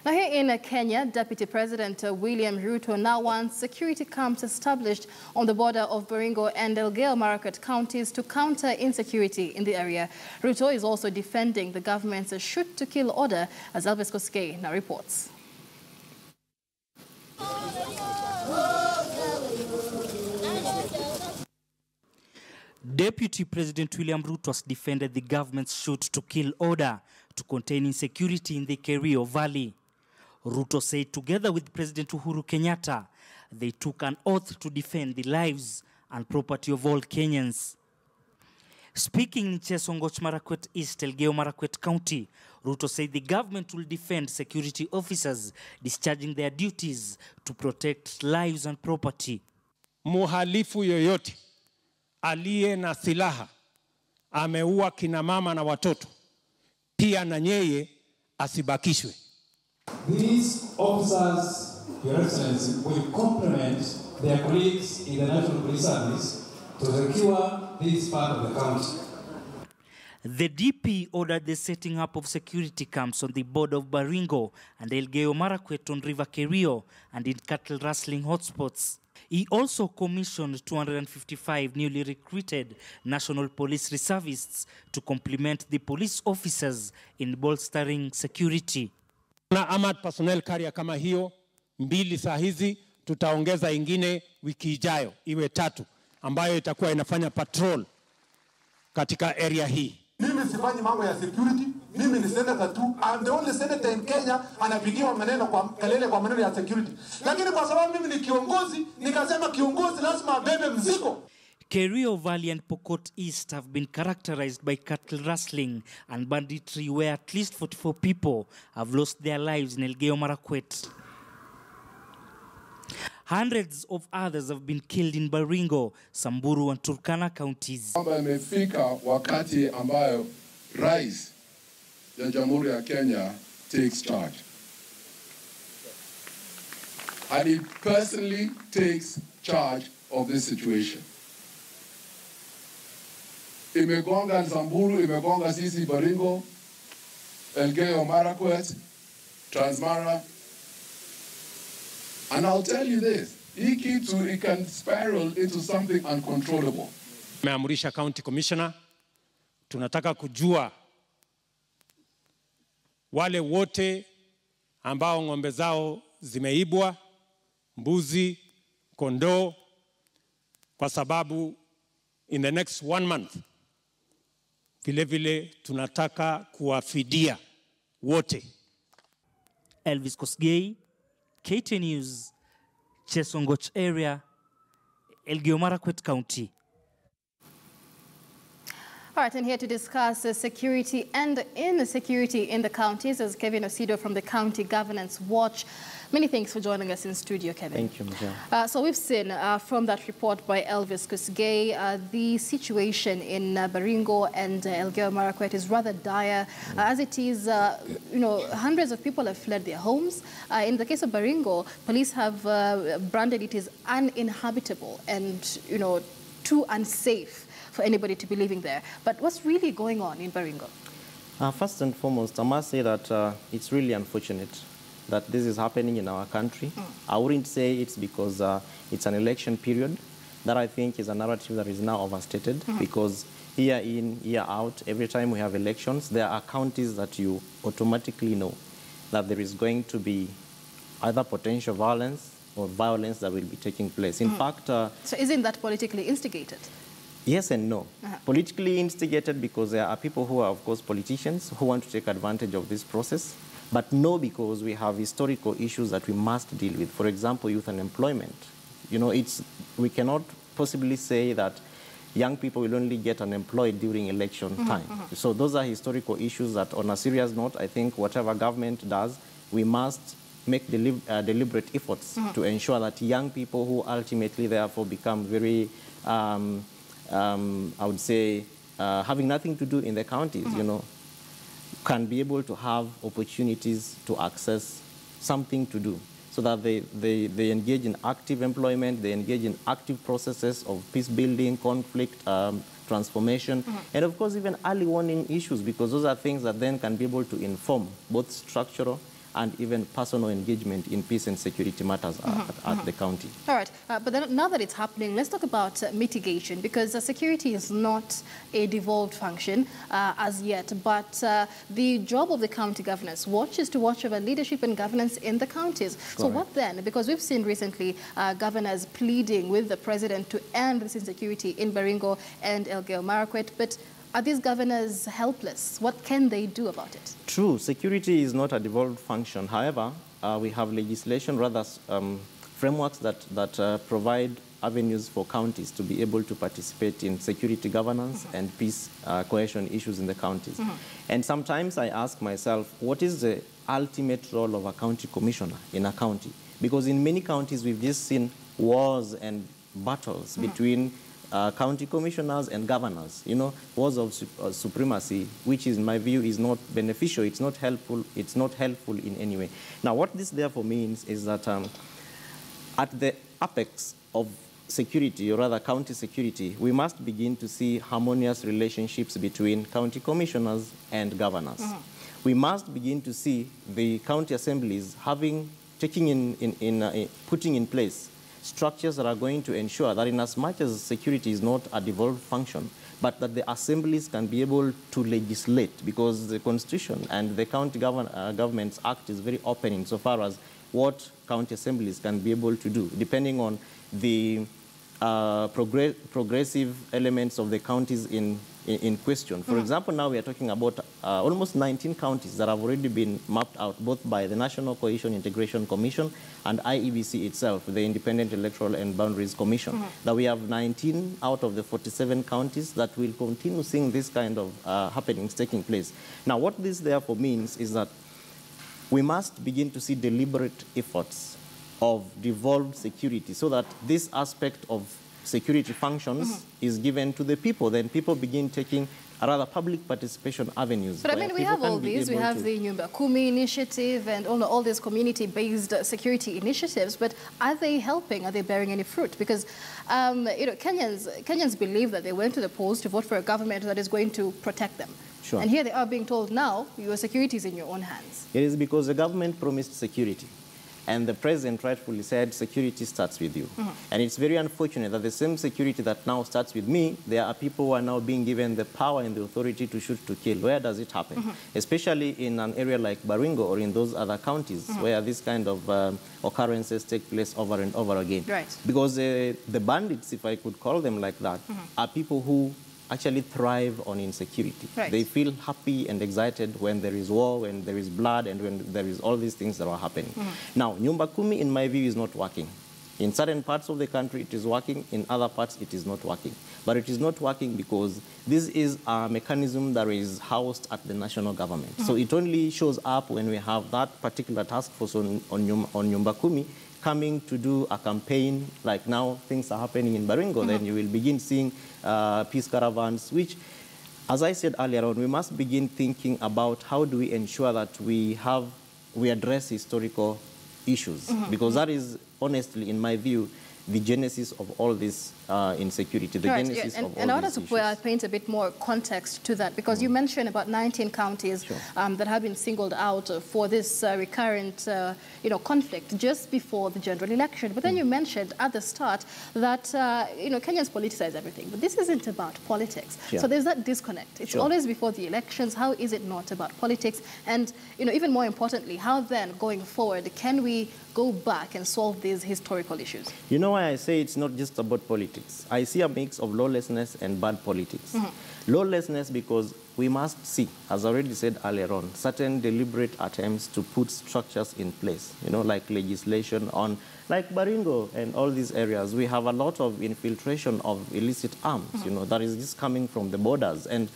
Now here in Kenya, Deputy President William Ruto now wants security camps established on the border of Baringo and Elgeyo Marakwet counties to counter insecurity in the area. Ruto is also defending the government's shoot-to-kill order, as Elvis Koskei now reports. Deputy President William Ruto has defended the government's shoot-to-kill order to contain insecurity in the Kerio Valley. Ruto said together with President Uhuru Kenyatta, they took an oath to defend the lives and property of all Kenyans. Speaking in Elgeyo Marakwet East, Elgeyo Marakwet County, Ruto said the government will defend security officers discharging their duties to protect lives and property. Muhalifu yoyote aliye na silaha ameua kina mama na watoto, pia na nyeye asibakishwe. These officers, Your Excellency, will complement their colleagues in the National Police Service to secure this part of the country. The DP ordered the setting up of security camps on the border of Baringo and Elgeyo Marakwet on River Kerio and in cattle rustling hotspots. He also commissioned 255 newly recruited National Police Reservists to complement the police officers in bolstering security. Na armored personnel carrier kama hiyo 2 saa hizi, tutaongeza ingine wiki ijayo iwe 3 ambayo itakuwa inafanya patrol katika area hii. Mimi sifanyi mambo ya security, mimi ni senator tu. I'm the only senator in Kenya anapigiwa maneno kwa kelele kwa maneno ya security. Lakini kwa sababu mimi ni kiongozi, nikasema kiongozi lazima abebe mzigo. Kerio Valley and Pokot East have been characterized by cattle rustling and banditry, where at least 44 people have lost their lives in Elgeyo Marakwet. Hundreds of others have been killed in Baringo, Samburu and Turkana counties. Imefika wakati ambayo Rais ya Jamhuri ya Kenya takes charge. And he personally takes charge of this situation. Imegonga Samburu, imegonga sisi Baringo, Elgeyo Marakwet, Transmara. And I'll tell you this, it can spiral into something uncontrollable. Meamurisha County Commissioner, tunataka kujua wale wote ambao ng'ombe zao zimeibwa, mbuzi, kondoo, kwa sababu in the next 1 month, vile tunataka kuwafidia wote. Elvis Koskei, KT News, Chesongoch area, Elgeyo Marakwet County. All right, and here to discuss security and insecurity in the counties is Kevin Osido from the County Governance Watch. Many thanks for joining us in studio, Kevin. Thank you, Michelle. So we've seen from that report by Elvis Koskei, the situation in Baringo and Elgeyo Marakwet is rather dire. As it is, hundreds of people have fled their homes. In the case of Baringo, police have branded it as uninhabitable and, too unsafe for anybody to be living there. But what's really going on in Baringo? First and foremost, I must say that it's really unfortunate that this is happening in our country. I wouldn't say it's because it's an election period. That I think is a narrative that is now overstated, because year in, year out, every time we have elections, there are counties that you automatically know that there is going to be either potential violence or violence that will be taking place. In fact... so isn't that politically instigated? Yes and no. Politically instigated because there are people who are, of course, politicians who want to take advantage of this process. But no, because we have historical issues that we must deal with. For example, youth unemployment. We cannot possibly say that young people will only get unemployed during election time. So those are historical issues that, on a serious note, I think whatever government does, we must make deliberate efforts to ensure that young people who ultimately therefore become very, I would say, having nothing to do in the counties, can be able to have opportunities to access something to do, so that they engage in active employment, they engage in active processes of peace building, conflict, transformation, and of course even early warning issues, because those are things that then can be able to inform both structural and even personal engagement in peace and security matters at the county. All right, but then now that it's happening, let's talk about mitigation, because security is not a devolved function as yet, but the job of the county governors is to watch over leadership and governance in the counties. Correct. So what then? Because we've seen recently governors pleading with the president to end this insecurity in Baringo and Elgeyo Marakwet, but are these governors helpless? What can they do about it? True, security is not a devolved function. However, we have legislation, rather frameworks that provide avenues for counties to be able to participate in security governance and peace cohesion issues in the counties. And sometimes I ask myself, what is the ultimate role of a county commissioner in a county? Because in many counties, we've just seen wars and battles between county commissioners and governors, you know, wars of supremacy, which in my view is not beneficial, it's not helpful in any way. Now, what this therefore means is that at the apex of security, or rather county security, we must begin to see harmonious relationships between county commissioners and governors. We must begin to see the county assemblies putting in place structures that are going to ensure that in as much as security is not a devolved function, but that the assemblies can be able to legislate, because the Constitution and the County Governments Act is very open insofar as what county assemblies can be able to do, depending on the progressive elements of the counties in question. For example, now we are talking about almost 19 counties that have already been mapped out, both by the National Cohesion Integration Commission and IEBC itself, the Independent Electoral and Boundaries Commission. That we have 19 out of the 47 counties that will continue seeing this kind of happenings taking place. Now, what this therefore means is that we must begin to see deliberate efforts of devolved security, so that this aspect of security functions is given to the people. Then people begin taking rather public participation avenues. But I mean, we have all these. We have the Nyumba Kumi initiative and all these community-based security initiatives. But are they helping? Are they bearing any fruit? Because you know, Kenyans believe that they went to the polls to vote for a government that is going to protect them. Sure. And here they are being told now your security is in your own hands. It is because the government promised security. And the president rightfully said security starts with you. And it's very unfortunate that the same security that now starts with me, there are people who are now being given the power and the authority to shoot to kill. Where does it happen? Especially in an area like Baringo or in those other counties where this kind of occurrences take place over and over again. Right. Because the bandits, if I could call them like that, are people who actually thrive on insecurity. Right. They feel happy and excited when there is war, when there is blood, and when there is all these things that are happening. Now, Nyumba Kumi, in my view, is not working. In certain parts of the country, it is working. In other parts, it is not working. But it is not working because this is a mechanism that is housed at the national government. So it only shows up when we have that particular task force on Nyumba Kumi coming to do a campaign, like now things are happening in Baringo, then you will begin seeing peace caravans, which, as I said earlier on, we must begin thinking about how do we ensure that we address historical issues, because that is, honestly, in my view, the genesis of all this insecurity, the genesis of all these issues. And I want to paint a bit more context to that, because you mentioned about 19 counties that have been singled out for this recurrent conflict just before the general election. But then you mentioned at the start that Kenyans politicize everything, but this isn't about politics. So there's that disconnect. It's always before the elections. How is it not about politics? And even more importantly, how then going forward can we go back and solve these historical issues? You know why I say it's not just about politics? I see a mix of lawlessness and bad politics. Lawlessness because we must see, as I already said earlier on, certain deliberate attempts to put structures in place, like legislation on, like Baringo and all these areas. We have a lot of infiltration of illicit arms, that is just coming from the borders. And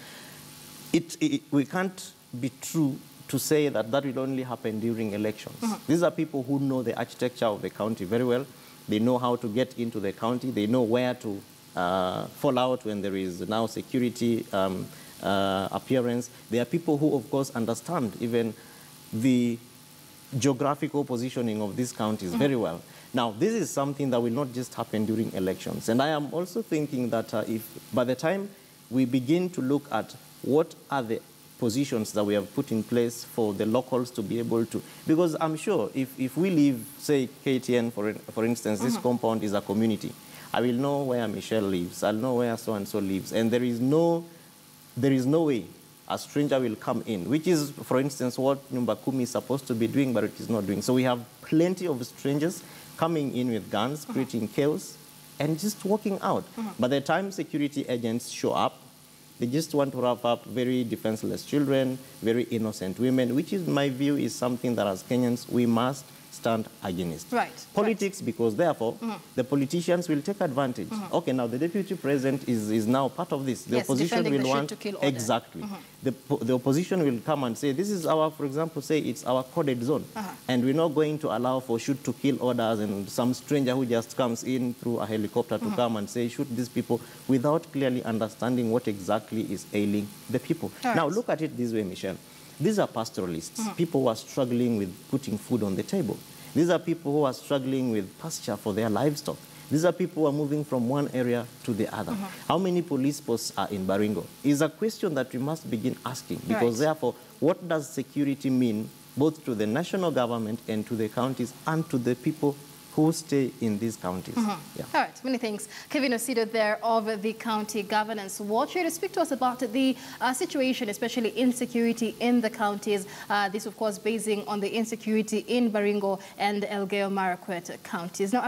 we can't be true to say that that will only happen during elections. These are people who know the architecture of the county very well. They know how to get into the county. They know where to fall out when there is now security appearance. There are people who, of course, understand even the geographical positioning of these counties very well. Now, this is something that will not just happen during elections. And I am also thinking that if by the time we begin to look at what are the positions that we have put in place for the locals to be able to, because I'm sure if we leave, say, KTN, for instance, this compound is a community, I will know where Michelle lives, I'll know where so-and-so lives, and there is no way a stranger will come in, which is, for instance, what Nyumba Kumi is supposed to be doing, but it is not doing. So we have plenty of strangers coming in with guns, creating chaos, and just walking out. By the time security agents show up, they just want to wrap up very defenseless children, very innocent women, which is, my view, is something that as Kenyans we must stand against. Right. Politics, right. Because therefore the politicians will take advantage. Okay, now the deputy president is now part of this. The opposition will want to kill order. Exactly. The opposition will come and say, this is our, for example, say it's our coded zone, and we're not going to allow for shoot to kill orders and some stranger who just comes in through a helicopter to come and say shoot these people without clearly understanding what exactly is ailing the people. Right. Now look at it this way, Michelle. These are pastoralists, people who are struggling with putting food on the table. These are people who are struggling with pasture for their livestock. These are people who are moving from one area to the other. How many police posts are in Baringo? Is a question that we must begin asking, because therefore, what does security mean both to the national government and to the counties and to the people who stay in these counties? Yeah. All right, many thanks. Kevin Osido there of the County Governance Watch here to speak to us about the situation, especially insecurity in the counties. This, of course, basing on the insecurity in Baringo and Elgeyo Marakwet counties. Now,